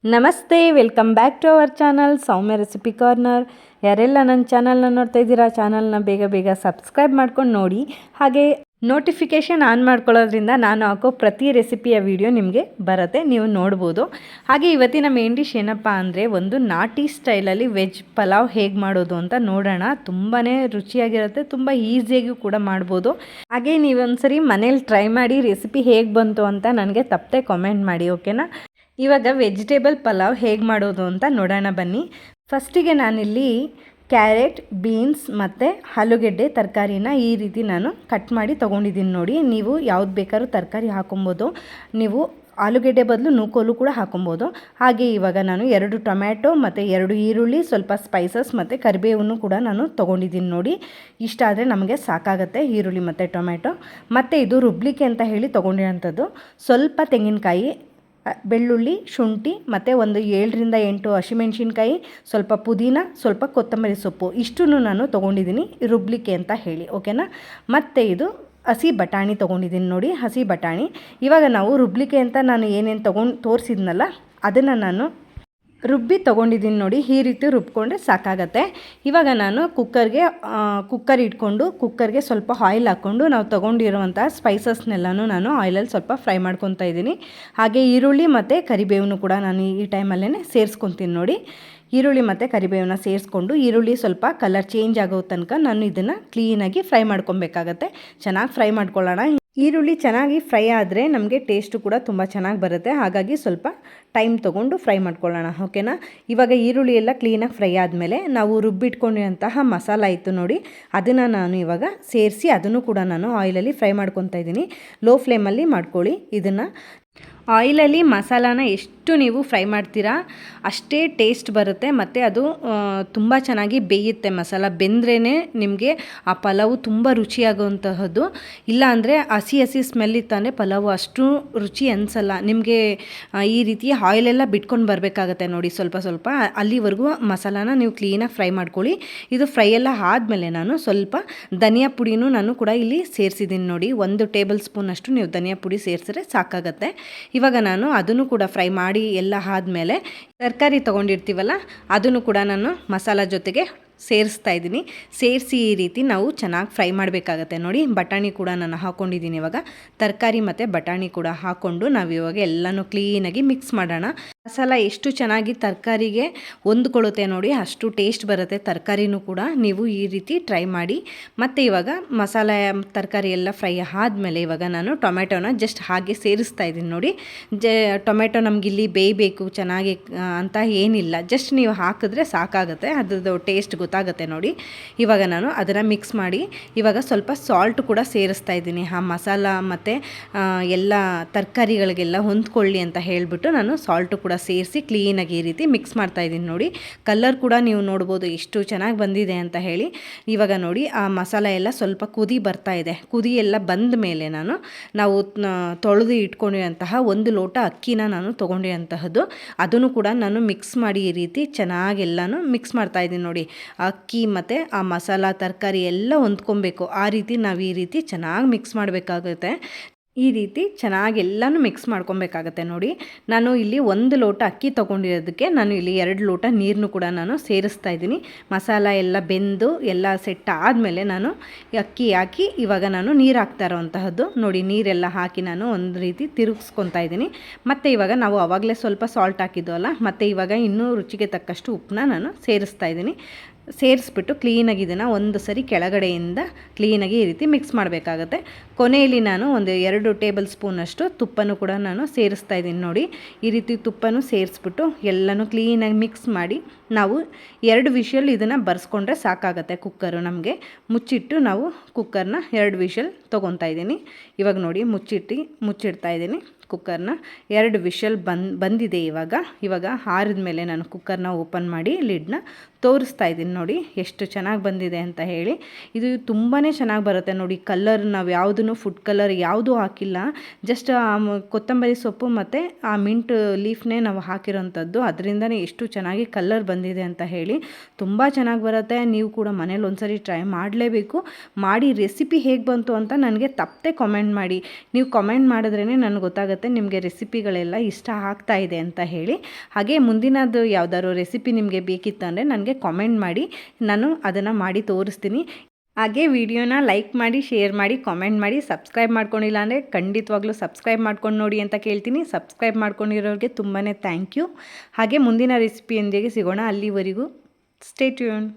ನಮಸ್ತೆ, welcome back to our channel Soumya recipe corner. ಯಾರೆಲ್ಲ ನನ್ನ ಚಾನಲ್ನ ನೋಡ್ತಾ ಇದ್ದೀರಾ, ಚಾನಲ್ನ ಬೇಗ ಬೇಗ ಸಬ್ಸ್ಕ್ರೈಬ್ ಮಾಡ್ಕೊಂಡು ನೋಡಿ. ಹಾಗೆ ನೋಟಿಫಿಕೇಷನ್ ಆನ್ ಮಾಡ್ಕೊಳ್ಳೋದ್ರಿಂದ ನಾನು ಹಾಕೋ ಪ್ರತಿ ರೆಸಿಪಿಯ ವಿಡಿಯೋ ನಿಮಗೆ ಬರುತ್ತೆ, ನೀವು ನೋಡ್ಬೋದು. ಹಾಗೆ ಇವತ್ತಿನ ಮೇನ್ ಡಿಶ್ ಏನಪ್ಪ ಅಂದರೆ ಒಂದು ನಾಟಿ ಸ್ಟೈಲಲ್ಲಿ ವೆಜ್ ಪಲಾವ್ ಹೇಗೆ ಮಾಡೋದು ಅಂತ ನೋಡೋಣ. ತುಂಬಾ ರುಚಿಯಾಗಿರುತ್ತೆ, ತುಂಬ ಈಸಿಯಾಗಿ ಕೂಡ ಮಾಡ್ಬೋದು. ಹಾಗೆ ನೀವೊಂದ್ಸರಿ ಮನೇಲಿ ಟ್ರೈ ಮಾಡಿ ರೆಸಿಪಿ ಹೇಗೆ ಬಂತು ಅಂತ ನನಗೆ ತಪ್ಪದೆ ಕಾಮೆಂಟ್ ಮಾಡಿ, ಓಕೆನಾ. ಇವಾಗ ವೆಜಿಟೇಬಲ್ ಪಲಾವ್ ಹೇಗೆ ಮಾಡೋದು ಅಂತ ನೋಡೋಣ ಬನ್ನಿ. ಫಸ್ಟಿಗೆ ನಾನಿಲ್ಲಿ ಕ್ಯಾರೆಟ್, ಬೀನ್ಸ್ ಮತ್ತು ಆಲೂಗೆಡ್ಡೆ ತರಕಾರಿನ ಈ ರೀತಿ ನಾನು ಕಟ್ ಮಾಡಿ ತೊಗೊಂಡಿದ್ದೀನಿ ನೋಡಿ. ನೀವು ಯಾವ್ದು ಬೇಕಾದ್ರೂ ತರಕಾರಿ ಹಾಕೊಬೋದು, ನೀವು ಆಲೂಗೆಡ್ಡೆ ಬದಲು ನೂಕೋಲು ಕೂಡ ಹಾಕೊಬೋದು. ಹಾಗೆ ಇವಾಗ ನಾನು 2 ಟೊಮ್ಯಾಟೊ ಮತ್ತು 2 ಈರುಳ್ಳಿ, ಸ್ವಲ್ಪ ಸ್ಪೈಸಸ್ ಮತ್ತು ಕರಿಬೇವನ್ನು ಕೂಡ ನಾನು ತೊಗೊಂಡಿದ್ದೀನಿ ನೋಡಿ. ಇಷ್ಟ ಆದರೆ ನಮಗೆ ಸಾಕಾಗುತ್ತೆ, ಈರುಳ್ಳಿ ಮತ್ತು ಟೊಮ್ಯಾಟೊ. ಮತ್ತು ಇದು ರುಬ್ಲಿಕ್ಕೆ ಅಂತ ಹೇಳಿ ತೊಗೊಂಡಿರೋಂಥದ್ದು ಸ್ವಲ್ಪ ತೆಂಗಿನಕಾಯಿ, ಬೆಳ್ಳುಳ್ಳಿ, ಶುಂಠಿ ಮತ್ತು ಒಂದು 7ರಿಂದ 8 ಹಸಿಮೆಣ್ಸಿನ್ಕಾಯಿ, ಸ್ವಲ್ಪ ಪುದೀನ, ಸ್ವಲ್ಪ ಕೊತ್ತಂಬರಿ ಸೊಪ್ಪು, ಇಷ್ಟನ್ನು ನಾನು ತೊಗೊಂಡಿದ್ದೀನಿ ರುಬ್ಲಿಕ್ಕೆ ಅಂತ ಹೇಳಿ, ಓಕೆನಾ. ಮತ್ತು ಇದು ಹಸಿ ಬಟಾಣಿ ತೊಗೊಂಡಿದ್ದೀನಿ ನೋಡಿ, ಹಸಿ ಬಟಾಣಿ. ಇವಾಗ ನಾವು ರುಬ್ಲಿಕ್ಕೆ ಅಂತ ನಾನು ಏನೇನು ತೋರಿಸಿದ್ನಲ್ಲ ಅದನ್ನು ನಾನು ರುಬ್ಬಿ ತೊಗೊಂಡಿದ್ದೀನಿ ನೋಡಿ. ಈ ರೀತಿ ರುಬ್ಕೊಂಡ್ರೆ ಸಾಕಾಗತ್ತೆ. ಇವಾಗ ನಾನು ಕುಕ್ಕರ್ ಇಟ್ಕೊಂಡು ಕುಕ್ಕರ್ಗೆ ಸ್ವಲ್ಪ ಆಯಿಲ್ ಹಾಕ್ಕೊಂಡು ನಾವು ತೊಗೊಂಡಿರುವಂಥ ಸ್ಪೈಸಸ್ನೆಲ್ಲನೂ ನಾನು ಆಯಿಲಲ್ಲಿ ಸ್ವಲ್ಪ ಫ್ರೈ ಮಾಡ್ಕೊತಾ ಇದ್ದೀನಿ. ಹಾಗೆ ಈರುಳ್ಳಿ ಮತ್ತು ಕರಿಬೇವನ್ನು ಕೂಡ ನಾನು ಈ ಟೈಮಲ್ಲೇ ಸೇರಿಸ್ಕೊತೀನಿ ನೋಡಿ. ಈರುಳ್ಳಿ ಮತ್ತು ಕರಿಬೇವನ್ನ ಸೇರಿಸ್ಕೊಂಡು ಈರುಳ್ಳಿ ಸ್ವಲ್ಪ ಕಲರ್ ಚೇಂಜ್ ಆಗೋ ತನಕ ನಾನು ಇದನ್ನು ಕ್ಲೀನಾಗಿ ಫ್ರೈ ಮಾಡ್ಕೊಬೇಕಾಗತ್ತೆ. ಚೆನ್ನಾಗಿ ಫ್ರೈ ಮಾಡ್ಕೊಳ್ಳೋಣ. ಈರುಳ್ಳಿ ಚೆನ್ನಾಗಿ ಫ್ರೈ ಆದರೆ ನಮಗೆ ಟೇಸ್ಟು ಕೂಡ ತುಂಬ ಚೆನ್ನಾಗಿ ಬರುತ್ತೆ. ಹಾಗಾಗಿ ಸ್ವಲ್ಪ ಟೈಮ್ ತೊಗೊಂಡು ಫ್ರೈ ಮಾಡ್ಕೊಳ್ಳೋಣ, ಓಕೆನಾ. ಇವಾಗ ಈರುಳ್ಳಿ ಎಲ್ಲ ಕ್ಲೀನಾಗಿ ಫ್ರೈ ಆದಮೇಲೆ ನಾವು ರುಬ್ಬಿಟ್ಕೊಂಡಿರೋಂತಹ ಮಸಾಲ ಇತ್ತು ನೋಡಿ, ಅದನ್ನು ನಾನು ಇವಾಗ ಸೇರಿಸಿ ಅದನ್ನು ಕೂಡ ನಾನು ಆಯಿಲಲ್ಲಿ ಫ್ರೈ ಮಾಡ್ಕೊತಾ ಇದ್ದೀನಿ. ಲೋ ಫ್ಲೇಮಲ್ಲಿ ಮಾಡ್ಕೊಳ್ಳಿ ಇದನ್ನು. ಆಯಿಲಲ್ಲಿ ಮಸಾಲಾನ ಎಷ್ಟು ನೀವು ಫ್ರೈ ಮಾಡ್ತೀರಾ ಅಷ್ಟೇ ಟೇಸ್ಟ್ ಬರುತ್ತೆ, ಮತ್ತು ಅದು ತುಂಬ ಚೆನ್ನಾಗಿ ಬೇಯುತ್ತೆ. ಮಸಾಲ ಬೆಂದ್ರೇ ನಿಮಗೆ ಆ ಪಲಾವು ತುಂಬ ರುಚಿಯಾಗುವಂತಹದ್ದು. ಇಲ್ಲ ಅಂದರೆ ಹಸಿ ಹಸಿ ಸ್ಮೆಲ್ ಇತ್ತಂದರೆ ಪಲಾವು ಅಷ್ಟು ರುಚಿ ಅನಿಸಲ್ಲ ನಿಮಗೆ. ಈ ರೀತಿ ಆಯಿಲೆಲ್ಲ ಬಿಟ್ಕೊಂಡು ಬರಬೇಕಾಗತ್ತೆ ನೋಡಿ, ಸ್ವಲ್ಪ ಸ್ವಲ್ಪ. ಅಲ್ಲಿವರೆಗೂ ಮಸಾಲಾನ ನೀವು ಕ್ಲೀನಾಗಿ ಫ್ರೈ ಮಾಡ್ಕೊಳ್ಳಿ. ಇದು ಫ್ರೈ ಎಲ್ಲ ಆದಮೇಲೆ ನಾನು ಸ್ವಲ್ಪ ಧನಿಯಾ ಪುಡಿನೂ ನಾನು ಕೂಡ ಇಲ್ಲಿ ಸೇರಿಸಿದ್ದೀನಿ ನೋಡಿ. 1 ಟೇಬಲ್ ಸ್ಪೂನ್ ಅಷ್ಟು ನೀವು ಧನಿಯಾ ಪುಡಿ ಸೇರಿಸಿದ್ರೆ ಸಾಕಾಗತ್ತೆ. ಇವಾಗ ನಾನು ಅದನ್ನು ಕೂಡ ಫ್ರೈ ಮಾಡಿ ಎಲ್ಲ ಆದಮೇಲೆ ತರಕಾರಿ ತೊಗೊಂಡಿರ್ತೀವಲ್ಲ ಅದನ್ನು ಕೂಡ ನಾನು ಮಸಾಲ ಜೊತೆಗೆ ಸೇರಿಸ್ತಾ ಇದ್ದೀನಿ. ಸೇರಿಸಿ ಈ ರೀತಿ ನಾವು ಚೆನ್ನಾಗಿ ಫ್ರೈ ಮಾಡಬೇಕಾಗತ್ತೆ ನೋಡಿ. ಬಟಾಣಿ ಕೂಡ ನಾನು ಹಾಕ್ಕೊಂಡಿದ್ದೀನಿ. ಇವಾಗ ತರಕಾರಿ ಮತ್ತು ಬಟಾಣಿ ಕೂಡ ಹಾಕ್ಕೊಂಡು ನಾವು ಇವಾಗ ಎಲ್ಲನೂ ಕ್ಲೀನಾಗಿ ಮಿಕ್ಸ್ ಮಾಡೋಣ. ಮಸಾಲ ಎಷ್ಟು ಚೆನ್ನಾಗಿ ತರಕಾರಿಗೆ ಹೊಂದ್ಕೊಳ್ಳುತ್ತೆ ನೋಡಿ, ಅಷ್ಟು ಟೇಸ್ಟ್ ಬರುತ್ತೆ ತರಕಾರಿನೂ ಕೂಡ. ನೀವು ಈ ರೀತಿ ಟ್ರೈ ಮಾಡಿ. ಮತ್ತು ಇವಾಗ ಮಸಾಲ ತರಕಾರಿ ಎಲ್ಲ ಫ್ರೈ ಆದಮೇಲೆ ಇವಾಗ ನಾನು ಟೊಮೆಟೊನ ಜಸ್ಟ್ ಹಾಗೆ ಸೇರಿಸ್ತಾ ಇದ್ದೀನಿ ನೋಡಿ. ಟೊಮೆಟೊ ನಮಗಿಲ್ಲಿ ಬೇಯಬೇಕು ಚೆನ್ನಾಗಿ ಅಂತ ಏನಿಲ್ಲ, ಜಸ್ಟ್ ನೀವು ಹಾಕಿದ್ರೆ ಸಾಕಾಗುತ್ತೆ, ಅದ್ರದ್ದು ಟೇಸ್ಟ್ ಗೊತ್ತಾಗುತ್ತೆ ನೋಡಿ. ಇವಾಗ ನಾನು ಅದನ್ನು ಮಿಕ್ಸ್ ಮಾಡಿ ಇವಾಗ ಸ್ವಲ್ಪ ಸಾಲ್ಟ್ ಕೂಡ ಸೇರಿಸ್ತಾ ಇದ್ದೀನಿ. ಆ ಮಸಾಲ ಮತ್ತು ಎಲ್ಲ ತರಕಾರಿಗಳಿಗೆಲ್ಲ ಹೊಂದ್ಕೊಳ್ಳಿ ಅಂತ ಹೇಳಿಬಿಟ್ಟು ನಾನು ಸಾಲ್ಟು ಕೂಡ ಸೇರಿಸಿ ಕ್ಲೀನಾಗಿ ಈ ರೀತಿ ಮಿಕ್ಸ್ ಮಾಡ್ತಾ ಇದ್ದೀನಿ ನೋಡಿ. ಕಲರ್ ಕೂಡ ನೀವು ನೋಡ್ಬೋದು ಎಷ್ಟು ಚೆನ್ನಾಗಿ ಬಂದಿದೆ ಅಂತ ಹೇಳಿ. ಇವಾಗ ನೋಡಿ ಆ ಮಸಾಲ ಎಲ್ಲ ಸ್ವಲ್ಪ ಕುದಿ ಬರ್ತಾ ಇದೆ. ಕುದಿ ಎಲ್ಲ ಬಂದ ಮೇಲೆ ನಾವು ತೊಳೆದು ಇಟ್ಕೊಂಡಿರೋಂತಹ 1 ಲೋಟ ಅಕ್ಕಿನ ನಾನು ತೊಗೊಂಡಿರೋಂತಹದ್ದು ಅದನ್ನು ಕೂಡ ನಾನು ಮಿಕ್ಸ್ ಮಾಡಿ ಈ ರೀತಿ ಚೆನ್ನಾಗೆಲ್ಲನೂ ಮಿಕ್ಸ್ ಮಾಡ್ತಾ ಇದ್ದೀನಿ ನೋಡಿ. ಅಕ್ಕಿ ಮತ್ತು ಆ ಮಸಾಲ ತರಕಾರಿ ಎಲ್ಲ ಹೊಂದ್ಕೊಬೇಕು. ಆ ರೀತಿ ನಾವು ಈ ರೀತಿ ಚೆನ್ನಾಗಿ ಮಿಕ್ಸ್ ಮಾಡಬೇಕಾಗುತ್ತೆ. ಈ ರೀತಿ ಚೆನ್ನಾಗಿ ಎಲ್ಲನೂ ಮಿಕ್ಸ್ ಮಾಡ್ಕೊಬೇಕಾಗತ್ತೆ ನೋಡಿ. ನಾನು ಇಲ್ಲಿ 1 ಲೋಟ ಅಕ್ಕಿ ತೊಗೊಂಡಿರೋದಕ್ಕೆ ನಾನು ಇಲ್ಲಿ 2 ಲೋಟ ನೀರನ್ನು ಕೂಡ ನಾನು ಸೇರಿಸ್ತಾ ಇದ್ದೀನಿ. ಮಸಾಲ ಎಲ್ಲ ಬೆಂದು ಎಲ್ಲ ಸೆಟ್ ಆದಮೇಲೆ ನಾನು ಅಕ್ಕಿ ಹಾಕಿ ಇವಾಗ ನಾನು ನೀರು ಹಾಕ್ತಾ ಇರೋವಂತಹದ್ದು ನೋಡಿ. ನೀರೆಲ್ಲ ಹಾಕಿ ನಾನು ಒಂದು ರೀತಿ ತಿರುಗಿಸ್ಕೊತಾ ಇದ್ದೀನಿ. ಮತ್ತು ಇವಾಗ ನಾವು ಆವಾಗಲೇ ಸ್ವಲ್ಪ ಸಾಲ್ಟ್ ಹಾಕಿದ್ವಲ್ಲ, ಮತ್ತು ಇವಾಗ ಇನ್ನೂ ರುಚಿಗೆ ತಕ್ಕಷ್ಟು ಉಪ್ಪನ್ನ ನಾನು ಸೇರಿಸ್ತಾ ಇದ್ದೀನಿ. ಸೇರಿಸ್ಬಿಟ್ಟು ಕ್ಲೀನಾಗಿ ಇದನ್ನು ಒಂದು ಸರಿ ಕೆಳಗಡೆಯಿಂದ ಕ್ಲೀನಾಗಿ ಈ ರೀತಿ ಮಿಕ್ಸ್ ಮಾಡಬೇಕಾಗತ್ತೆ. ಕೊನೆಯಲ್ಲಿ ನಾನು ಒಂದು 2 ಟೇಬಲ್ ಸ್ಪೂನಷ್ಟು ತುಪ್ಪನೂ ಕೂಡ ನಾನು ಸೇರಿಸ್ತಾ ಇದ್ದೀನಿ ನೋಡಿ. ಈ ರೀತಿ ತುಪ್ಪನೂ ಸೇರಿಸ್ಬಿಟ್ಟು ಎಲ್ಲನೂ ಕ್ಲೀನಾಗಿ ಮಿಕ್ಸ್ ಮಾಡಿ ನಾವು 2 ವಿಷಲ್ ಇದನ್ನು ಬರ್ಸ್ಕೊಂಡ್ರೆ ಸಾಕಾಗತ್ತೆ. ಕುಕ್ಕರು ನಮಗೆ ಮುಚ್ಚಿಟ್ಟು ನಾವು ಕುಕ್ಕರ್ನ 2 ವಿಷಲ್ ತೊಗೊತಾ ಇದ್ದೀನಿ. ಇವಾಗ ನೋಡಿ ಮುಚ್ಚಿಡ್ತಾ ಇದ್ದೀನಿ ಕುಕ್ಕರ್ನ. 2 ವಿಷಲ್ ಬಂದಿದೆ. ಇವಾಗ ಆರಿದ ಮೇಲೆ ನಾನು ಕುಕ್ಕರ್ನ ಓಪನ್ ಮಾಡಿ ಲಿಡ್ನ ತೋರಿಸ್ತಾ ಇದ್ದೀನಿ ನೋಡಿ ಎಷ್ಟು ಚೆನ್ನಾಗಿ ಬಂದಿದೆ ಅಂತ ಹೇಳಿ. ಇದು ತುಂಬಾ ಚೆನ್ನಾಗಿ ಬರುತ್ತೆ ನೋಡಿ. ಕಲರ್ ನಾವು ಯಾವುದೂ ಫುಡ್ ಕಲರ್ ಯಾವುದೂ ಹಾಕಿಲ್ಲ, ಜಸ್ಟ್ ಕೊತ್ತಂಬರಿ ಸೊಪ್ಪು ಮತ್ತು ಆ ಮಿಂಟ್ ಲೀಫ್ನೇ ನಾವು ಹಾಕಿರೋಂಥದ್ದು. ಅದರಿಂದನೇ ಎಷ್ಟು ಚೆನ್ನಾಗಿ ಕಲರ್ ಬಂದಿದೆ ಅಂತ ಹೇಳಿ. ತುಂಬ ಚೆನ್ನಾಗಿ ಬರುತ್ತೆ. ನೀವು ಕೂಡ ಮನೇಲಿ ಒಂದ್ಸರಿ ಟ್ರೈ ಮಾಡಲೇಬೇಕು. ಮಾಡಿ ರೆಸಿಪಿ ಹೇಗೆ ಬಂತು ಅಂತ ನನಗೆ ತಪ್ಪದೆ ಕಾಮೆಂಟ್ ಮಾಡಿ. ನೀವು ಕಾಮೆಂಟ್ ಮಾಡಿದ್ರೇ ನನಗೆ ಗೊತ್ತಾಗುತ್ತೆ ಬರುತ್ತೆ ನಿಮಗೆ ರೆಸಿಪಿಗಳೆಲ್ಲ ಇಷ್ಟ ಆಗ್ತಾ ಇದೆ ಅಂತ ಹೇಳಿ. ಹಾಗೆ ಮುಂದಿನದು ಯಾವ್ದಾದ್ರು ರೆಸಿಪಿ ನಿಮಗೆ ಬೇಕಿತ್ತು ಅಂದರೆ ನನಗೆ ಕಾಮೆಂಟ್ ಮಾಡಿ, ನಾನು ಅದನ್ನು ಮಾಡಿ ತೋರಿಸ್ತೀನಿ. ಹಾಗೆ ವಿಡಿಯೋನ ಲೈಕ್ ಮಾಡಿ, ಶೇರ್ ಮಾಡಿ, ಕಾಮೆಂಟ್ ಮಾಡಿ. ಸಬ್ಸ್ಕ್ರೈಬ್ ಮಾಡ್ಕೊಂಡಿಲ್ಲ ಅಂದರೆ ಖಂಡಿತವಾಗ್ಲೂ ಸಬ್ಸ್ಕ್ರೈಬ್ ಮಾಡ್ಕೊಂಡು ನೋಡಿ ಅಂತ ಕೇಳ್ತೀನಿ. ಸಬ್ಸ್ಕ್ರೈಬ್ ಮಾಡ್ಕೊಂಡಿರೋರಿಗೆ ತುಂಬಾ ಥ್ಯಾಂಕ್ ಯು. ಹಾಗೆ ಮುಂದಿನ ರೆಸಿಪಿಯೊಂದಿಗೆ ಸಿಗೋಣ. ಅಲ್ಲಿವರೆಗೂ ಸ್ಟೇ ಟ್ಯೂನ್.